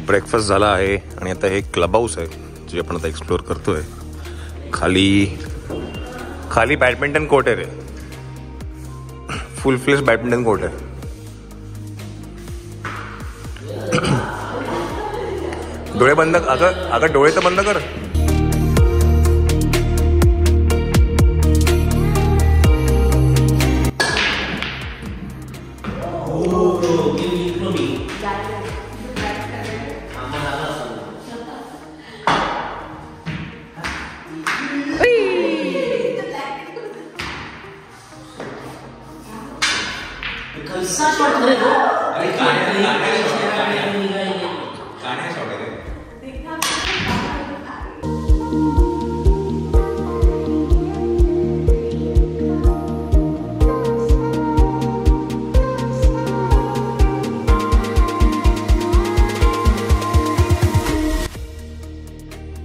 Breakfast झाला आहे आणि आता हे क्लब हाऊस आहे जे आपण आता एक्सप्लोर करतोय. खाली बॅडमिंटन कोर्ट आहे रे, फुल फ्लेश बॅडमिंटन कोर्ट आहे. डोळे बंद, अगं डोळे तर बंद कर.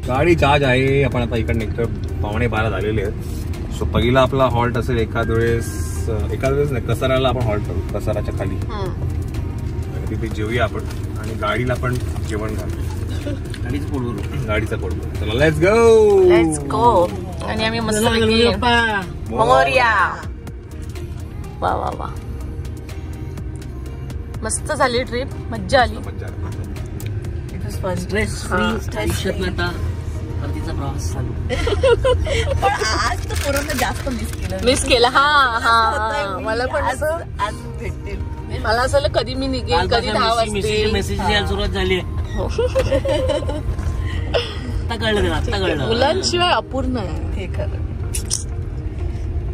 गाडी चार्ज आहे. आपण आता इकडे निघतो, 11:15 झालेले आहेत. सो पहिला आपला हॉल्ट असेल एखाद वेळेस नाही, कसाराला आपण हॉल्ट करू, कसाराच्या खाली तिथे जेवूया आपण आणि गाडीला पण जेवण घालू, गाडीचा पोट भरू. चला लेट्स गो. आणि आम्ही मस्त मोरया. वा वा वा, मस्त झाली ट्रिप, मज्जा आली. फर्स्ट ड्रेस फ्री प्रवास चालू. पण आज तर पूर्ण जास्त मिस केलं. हा मला पण असं आज भेटते. मला असं कधी मी निघेल, कधी 10 वाजता मेसेज यायला सुरुवात झाली. आता कळलं मुलांशिवाय अपूर्ण आहे हे. खरं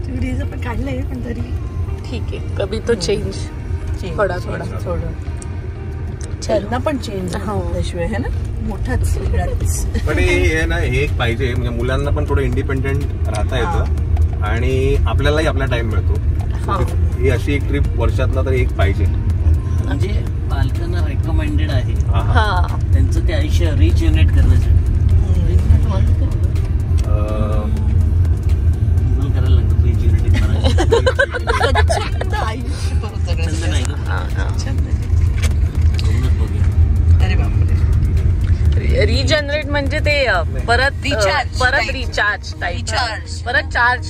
तुझं पण काढलंय, पण तरी ठीक आहे. कभी तो चेंज थोडा त्यांना पण चेंज त्याशिवाय है ना मोठाच वेगळाच. पण हे ना हे एक पाहिजे, म्हणजे मुलांना पण थोडं इंडिपेंडेंट राहता येतं आणि आपल्यालाही आपला टाइम मिळतो. ही अशी एक ट्रिप वर्षातला तर एक पाहिजे. म्हणजे पालकांना रेकमेंडेड आहे त्यांचं ते आयुष्य रिजनरेट करण्यासाठी. करायला लागतं रिजनरेट रिजनरेट म्हणजे ते परत रिचार्ज टाइप, परत चार्ज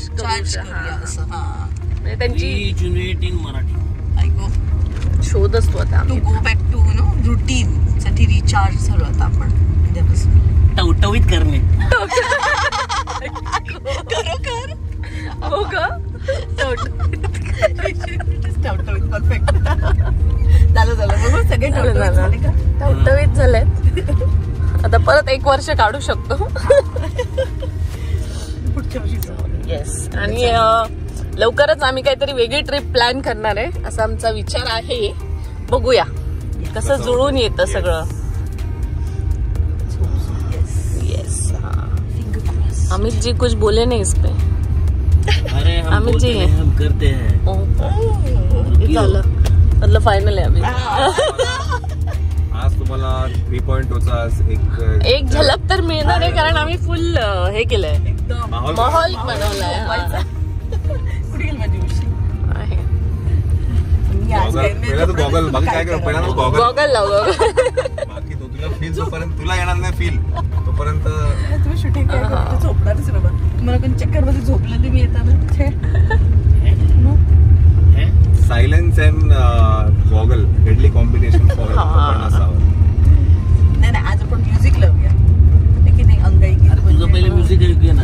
म्हणजे त्यांची रिजनरेटिंग मराठी शोध असतो आता. To go back to routine साठी रिचार्ज झालो आता आपण. टवटवीत करणे. खरोखर हो का, टवटवीत परफेक्ट झालं. बघू सगळे टवटवीत झालेत. आता परत 1 वर्ष काढू शकतो पुढच्या वर्षी. येस. आणि लवकरच आम्ही काहीतरी वेगळी ट्रिप प्लॅन करणार आहे असा आमचा विचार आहे. बघूया कसं जुळून येतं सगळं. येस. अमित जी कुछ बोले नहीं इस पे. अमित जी हम करते हैं. झालं मतलब फायनल आहे अमित. आज तुम्हाला 3.0चा एक झलक तर मिळणार आहे, कारण आम्ही फुल हे केलंय, माहोल बनवलाय. गॉगल लाव. बाकी तो तुला फील जोपर्यंत तुला येणार नाही फील तोपर्यंत तुम्ही शूटिंग झोपणारच ना. मला पण चक्कर मध्ये झोपलं ते मी येताना. Silence and goggle deadly combination for नाही. आज आपण म्युझिक लावूया की नाही. अंगाई तुझं पहिले म्युझिक ऐकूया ना.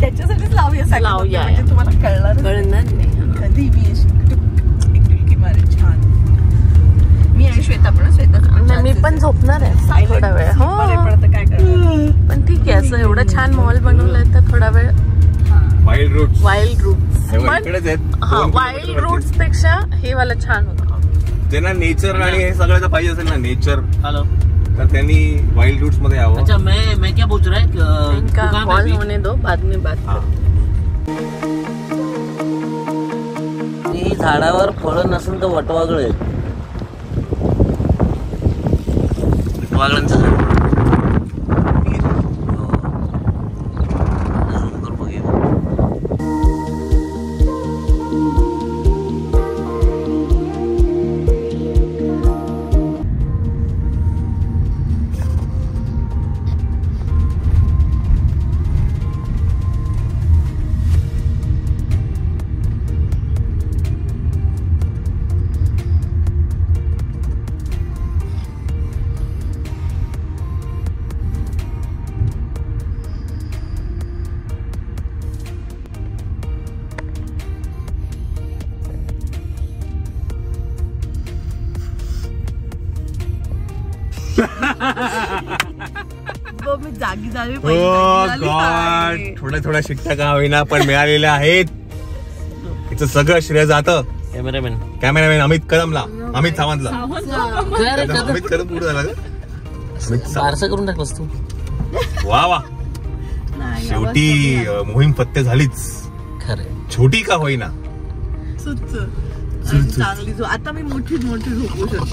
त्याच्यासाठीच लावूया. म्हणजे तुम्हाला कळणार नाही कधी मी डुलकी मारे. छान. मी आणि श्वेता पण मी पण झोपणार आहे थोडा वेळ. काय करणार, पण ठीक आहे. असं एवढं छान मॉल बनवलंय तर थोडा वेळ. वाईल्ड रूट्स वाईल्ड रूट्स पेक्षा हे वाला छान होतं. जे ना नेचर आणि हे सगळं पाहिजे असेल ना नेचर, तर त्यांनी वाईल्ड रूट्स मध्ये यावं. अच्छा मैं क्या पूछ रहा है, इनका कॉल होने दो, बाद में बात करो. झाडावर फळं नसेल तर वटवागळ आहे. फुलबागड्यांचं झाड. मी जागी झाली. थोड्या थोड्या शिट्ट्या का होईना पण मिळालेल्या आहेत. याचं सगळं श्रेय जातं कॅमेरामॅन अमित कदमला, अमित सावंतला. अमित कदम पुढे झाला का? फारसं करून टाक वस्तू. वा वा, शेवटी मोहीम फत्ते झालीच. खरं छोटी का होईना चांगली. आता मी मोठी झोपू शकते.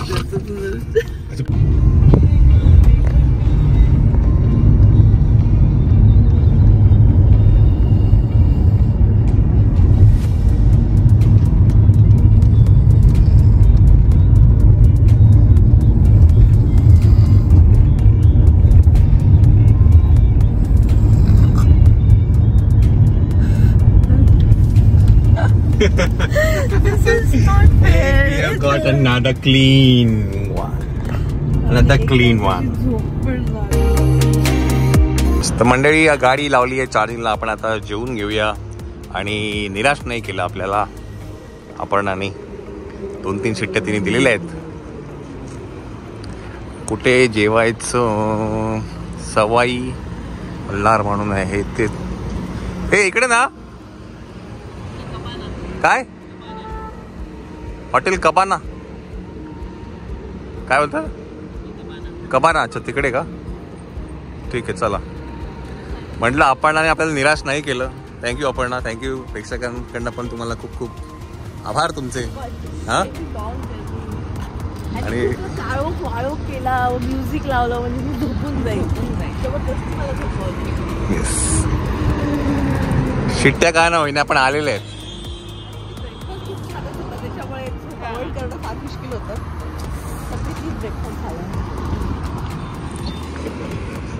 This is not fair. We have got another clean one. Another clean one. तर मंडळी या गाडी लावली आहे चार्जिंगला. आपण आता जेवून घेऊया आणि निराश नाही केलं आपल्याला अपर्णाने. 2-3 शिट्ट्या तिने दिलेल्या आहेत. कुठे जेवायचं? सवाई मल्हार म्हणून आहे ते. हे इकडे ना, काय हॉटेल कबाना, काय बोलता? कबाना. अच्छा तिकडे का? ठीक आहे चला. म्हटलं अपर्णाने आपल्याला निराश नाही केलं. Thank you Aparna, thank you. प्रेक्षकांकडनं पण तुम्हाला खूप खूप आभार तुमचे. हा आणि केला, म्युझिक लावलं म्हणजे मी झोपून जाईल. शिट्ट्या काय ना होईना पण आलेले आहेत.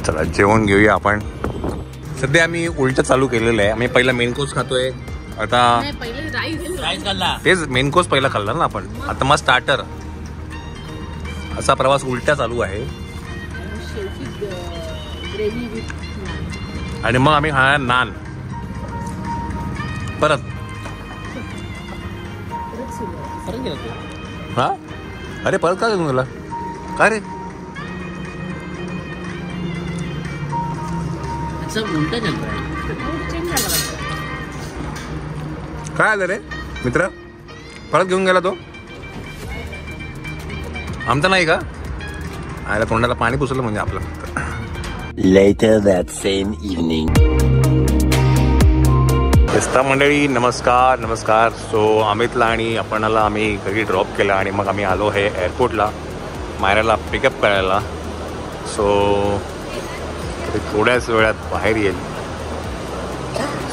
चला जेवण घेऊया आपण. सध्या आम्ही उलट चालू केलेलं आहे. आम्ही पहिला मेन कोर्स खातोय. आता तेच मेन कोर्स पहिला खाल्ला ना आपण. आता मग स्टार्टर. असा प्रवास उलटा चालू आहे. आणि मग आम्ही खाणार नान परत. हा अरे परत का घेऊन गेला? काय रे काय आलं रे मित्र? परत घेऊन गेला तो. आमचा नाही का? आयला तोंडाला पाणी पुसलं म्हणजे आपलं. Later that same evening. मंडळी नमस्कार नमस्कार. सो अमितला आणि अपर्णाला आम्ही घरी ड्रॉप केला आणि मग आम्ही आलो आहे एअरपोर्टला मायराला पिकअप करायला. सो थोड्याच वेळात बाहेर येईल.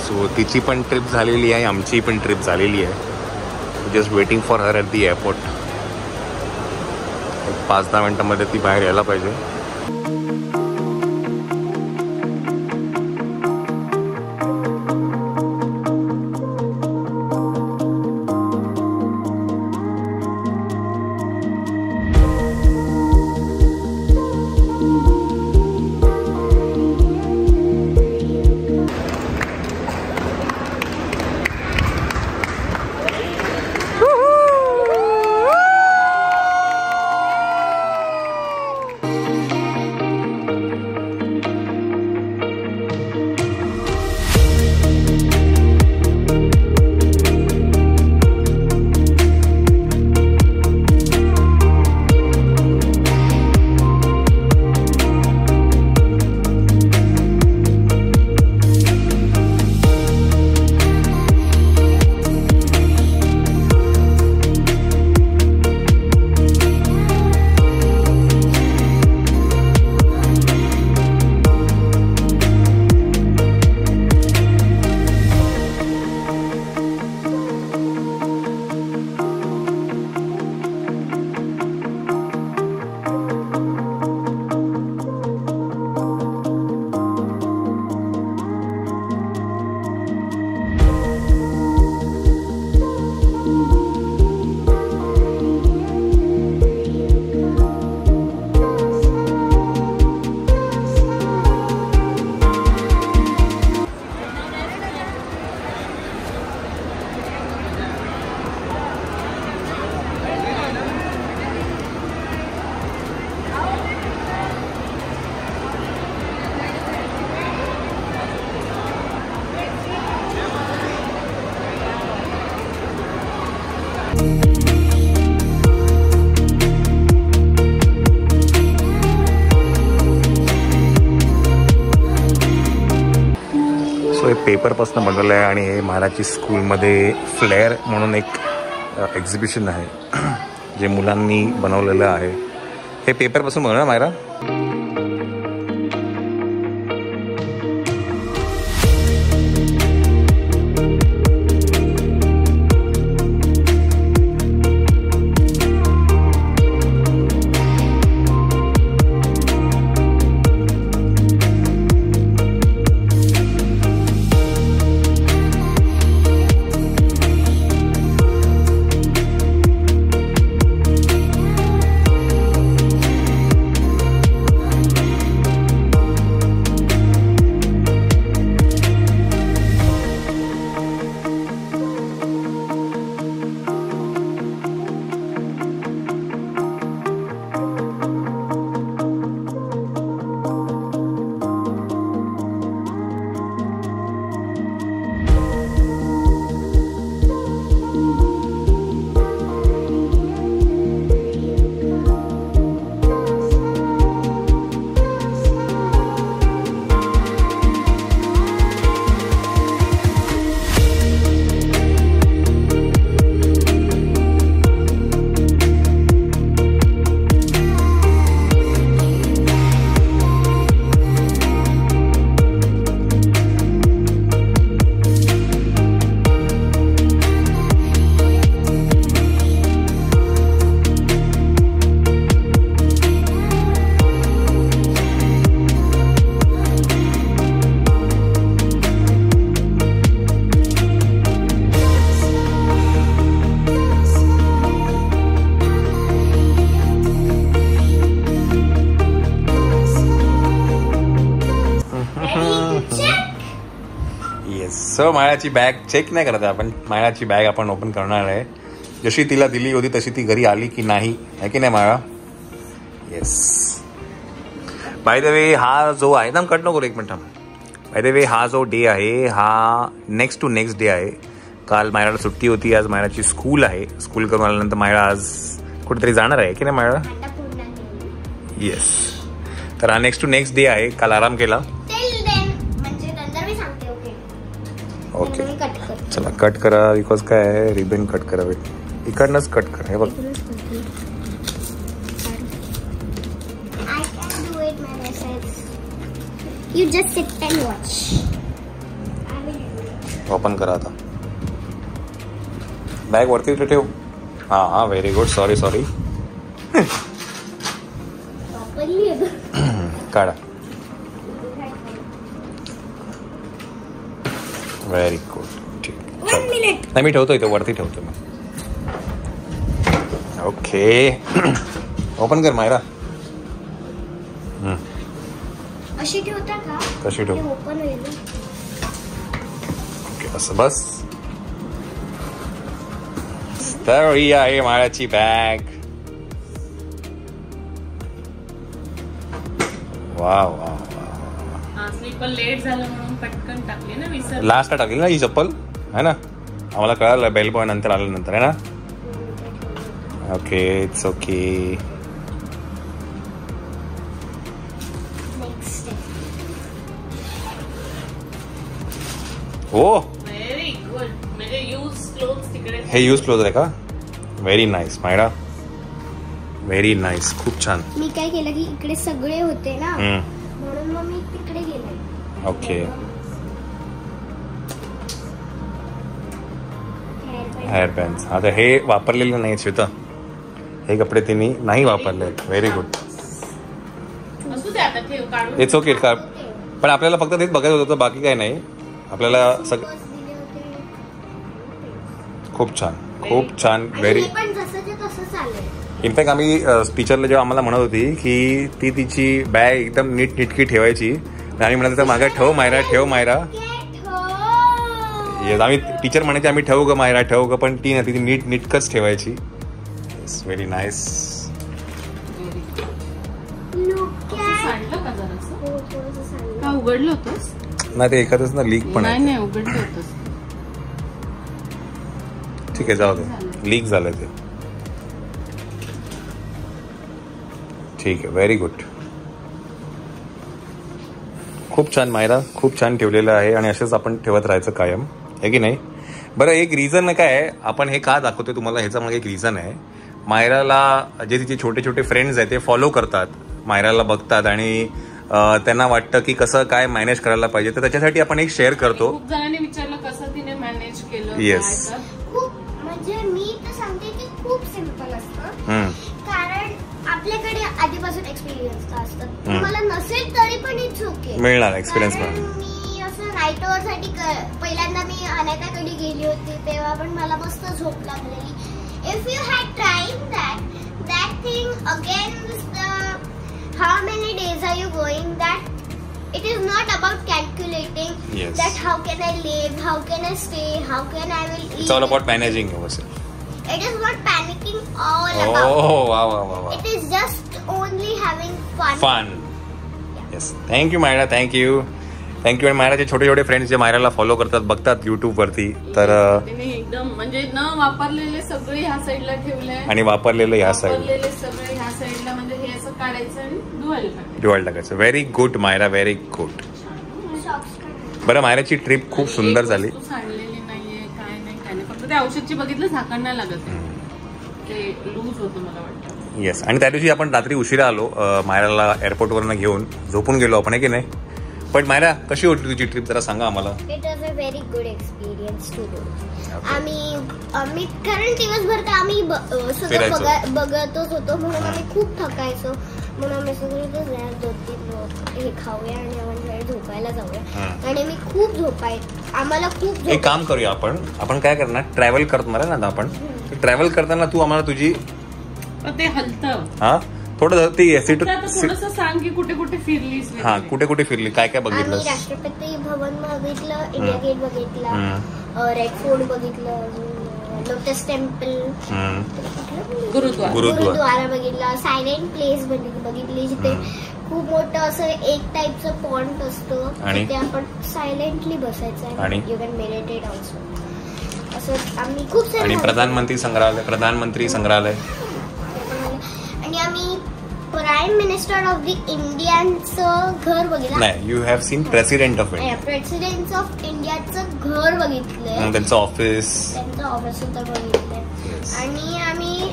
सो तिची पण ट्रिप झालेली आहे, आमची पण ट्रिप झालेली आहे. Just waiting for her at the airport. 5-10 मिनटामध्ये ती बाहेर यायला पाहिजे. पेपरपासून बनवलं आहे आणि हे महाराजची स्कूलमध्ये फ्लेअर म्हणून एक एक्झिबिशन आहे जे मुलांनी बनवलेलं आहे. हे पेपरपासून बनवलं मायरा. सो मायाची बॅग चेक नाही करत आपण. मायाची बॅग आपण ओपन करणार आहे. जशी तिला दिली होती तशी ती घरी आली की नाही, आहे की नाही माया. येस. बाय द वे हा जो आहे ना, कट नको एक मिनिट. बाय द वे हा जो डे आहे हा नेक्स्ट टू नेक्स्ट डे आहे. काल मायराला सुट्टी होती, आज मायराची स्कूल आहे. स्कूल करून आल्यानंतर मायरा आज कुठेतरी जाणार आहे की नाही मायरा. येस. तर हा नेक्स्ट टू नेक्स्ट डे आहे. काल आराम केला. ओके चला कट करा. बिकॉज काय आहे, रिबन कट करावे. इकडनंच कट करा. हे बघ ओपन करा आता. बॅग वरती ठेव. हा व्हेरी गुड. सॉरी काढा. Very good. ठीक. नाही मी ठेवतो इथे वरती ठेवतो मी. ओके ओपन कर मायरा. अशी ठेवता का? कशी ठेव. ओपन होईल. ओके असं बस. तर ही आहे मायाची बॅग. वा वा लेट झालं म्हणून पटकन टाकली ना. विसर लास्टला टाकली ना ही चप्पल है ना. आम्हाला कळालं बेल बॉय नंतर आल्यानंतर आहे ना. Okay it's okay. हो व्हेरी गुड. म्हणजे यूज क्लोथ्स तिकडे. हे यूज क्लोथ आहे का. Very nice Myra. Very nice. खूप छान. मी काय केलं की इकडे सगळे होते ना म्हणून मग मी तिकडे गेले. ओके. हेअर बँड्स आता हे वापरलेले नाही श्वेता. हे कपडे तिने नाही वापरले. Very good. It's okay. पण आपल्याला फक्त तेच बघायचं होतं, बाकी काय नाही. आपल्याला सगळं खूप छान व्हेरी. इनफॅक्ट आम्ही टीचरला जेव्हा आम्हाला म्हणत होती की ती तिची बॅग एकदम नीटनेटकी ठेवायची आणि म्हणत होता मागे ठेव मायरा ठेव मायरा. येस आम्ही टीचर म्हणायचे आम्ही ठेवू ग मायरा ठेवू ग, पण ती ना ती नीटकच ठेवायची. Yes very nice. उघडलं होतंस नाही ते एखादच ना लीक पण आहे. नाही उघडलं होतंस. ठीक आहे जाऊ दे. लीक झालं ते. ठीक आहे व्हेरी गुड. खूप छान मायरा, खूप छान ठेवलेलं आहे आणि असेच आपण ठेवत राहायचं कायम, आहे की नाही? बरं, एक रिझन काय आहे, आपण हे का दाखवतोय तुम्हाला, ह्याचा मागे एक रिझन आहे. मायराला जे तिचे छोटे छोटे फ्रेंड्स आहेत ते फॉलो करतात, मायराला बघतात आणि त्यांना वाटतं की कसं काय मॅनेज करायला पाहिजे, तर त्याच्यासाठी आपण एक शेअर करतो. खूप जणांनी विचारलं कसं तिने मॅनेज केलं. येस, खूप म्हणजे मी तर सांगते की खूप सिंपल असतं, कारण आपल्याकडे आधीपासून एक्सपिरियन्स असतात. तुम्हाला नसेल तरी पण इट्स ओके, मिळणार एक्सपिरियन्स पण. मी असं नाईट ओवर साठी पहिल्यांदा मी अनाथाकडे गेली होती तेव्हा पण मला मस्त झोप लागलेली. If you had tried that thing against how many days are you going, that it is not about calculating. Yes. That how can I live, how can I stay, how can I will eat. It's all about managing yourself. It is not panicking all about. Oh, wow. It is just only having fun. Fun. Yes. Thank you, Myra. Thank you. आणि मायराचे छोटे छोटे friends जे मायराला follow करतात, बघतात YouTube वरती, तर एकदम म्हणजे न वापरलेले सगळे ह्या साईडला ठेवले आणि वापरलेलं ह्या साईडला, सगळे ह्या साईडला, म्हणजे हे असं काढायचं आणि धुवायला टाकायचं. Very good Myra, very good. बरं, मायराची ट्रिप खूप सुंदर झाली. सांडलेली नाहीये, काय नाही, फक्त ते औषधची बघितलं झाकण नाही लागत, ते लूज होतं मला वाटतं. येस, आणि त्या दिवशी आपण रात्री उशिरा आलो, मायराला एअरपोर्टवरनं घेऊन झोपून गेलो आपण, आहे की नाही? पण मायरा, कशी होती तुझी ट्रिप, जरा सांगा आम्हाला. It was a very good experience to do. आम्ही कारण दिवसभर तर आम्ही सगळं बघतच होतो, म्हणून आम्ही खूप थकायचो, म्हणून आम्ही सगळे 2-3 लोक हे खाऊया आणि आपण झोपायला जाऊया, आणि मी खूप आम्हाला खूप. एक काम करूया, आपण काय करणार, ट्रॅव्हल करणार आहे ना आपण, ट्रॅव्हल करताना तू आम्हाला तुझी ते हलतं, हा थोडं ती थोडंसं सांग की कुठे कुठे फिरलीस. हा, कुठे कुठे फिरली, काय काय बघितलं? आम्ही राष्ट्रपती भवन बघितलं, इंडिया गेट बघितला, रेड फोर्ट बघितलं, लोटस टेम्पल, गुरुद्वारा बघितला, सायलेंट प्लेस बघितली, जिथे खूप मोठं असं एक टाईपचं पॉइंट असतो, तिथे आपण सायलेंटली बसायचं आणि यू कॅन मेडिटेट ऑल्सो. असं आम्ही खूप सारे. आणि प्रधानमंत्री संग्रहालय आणि आम्ही प्राईम मिनिस्टर ऑफ द इंडियाचं घर बघितलं. नाही, you have seen president of India. President of इंडियाचं घर बघितलंय, त्यांचं ऑफिस सुद्धा बघितलंय. आणि आम्ही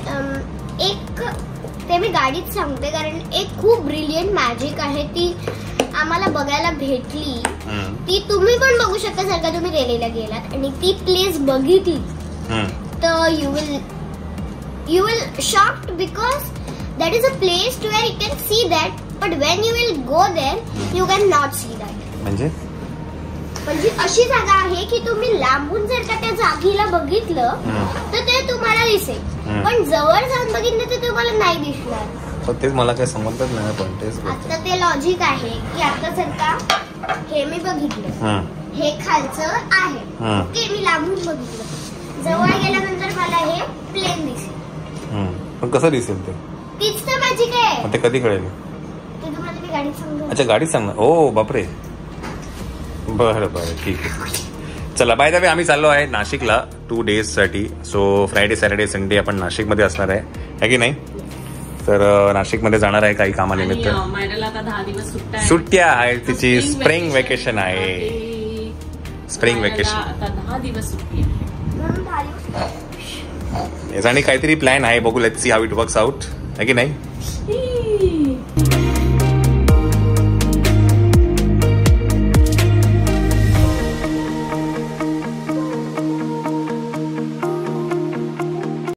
ते मी गाडीत सांगते, कारण एक खूप ब्रिलियंट मॅजिक आहे ती आम्हाला बघायला भेटली. ती तुम्ही पण बघू शकता जर का तुम्ही रेल्वेला गेलात आणि ती प्लेस बघितली तर you will shocked because that is a place to where you can see that, but when you will go there you can not see that. म्हणजे अशी जागा आहे की तुम्ही लांबून जर का त्या जागेला बघितलं तर ते तुम्हाला दिसेल, पण जवळ जाऊन बघितलं तर तुम्हाला नाही दिसणार. तेच मला काही समजत नाही, पण तेच आता ते लॉजिक आहे की आता जर का हे मी बघितलं, हे खालचं आहे, ओके, मी लांबून बघितलं, जवळ गेल्यानंतर मला हे प्लेन दिसेल. पण कसं दिसेल ते? तीच तर मॅजिक आहे. ते कधी कळेल? ते तुम्हाला मी गाडीत सांगतो. अच्छा, गाडीत सांगणार. ओ बापरे, बरं ठीक आहे. चला, बाय द वे आम्ही चाललो आहे नाशिकला 2 days साठी. सो फ्रायडे, सॅटर्डे, संडे आपण नाशिकमध्ये असणार आहे की नाही? तर नाशिकमध्ये जाणार आहे काही कामानिमित्त. सुट्ट्या आहेत, तिची स्प्रिंग वेकेशन आहे. स्प्रिंग वेकेशन आता 10 दिवस सुट्टी आहे. आणि काहीतरी प्लॅन आहे, बघू, let's see how it works out, आहे की नाही?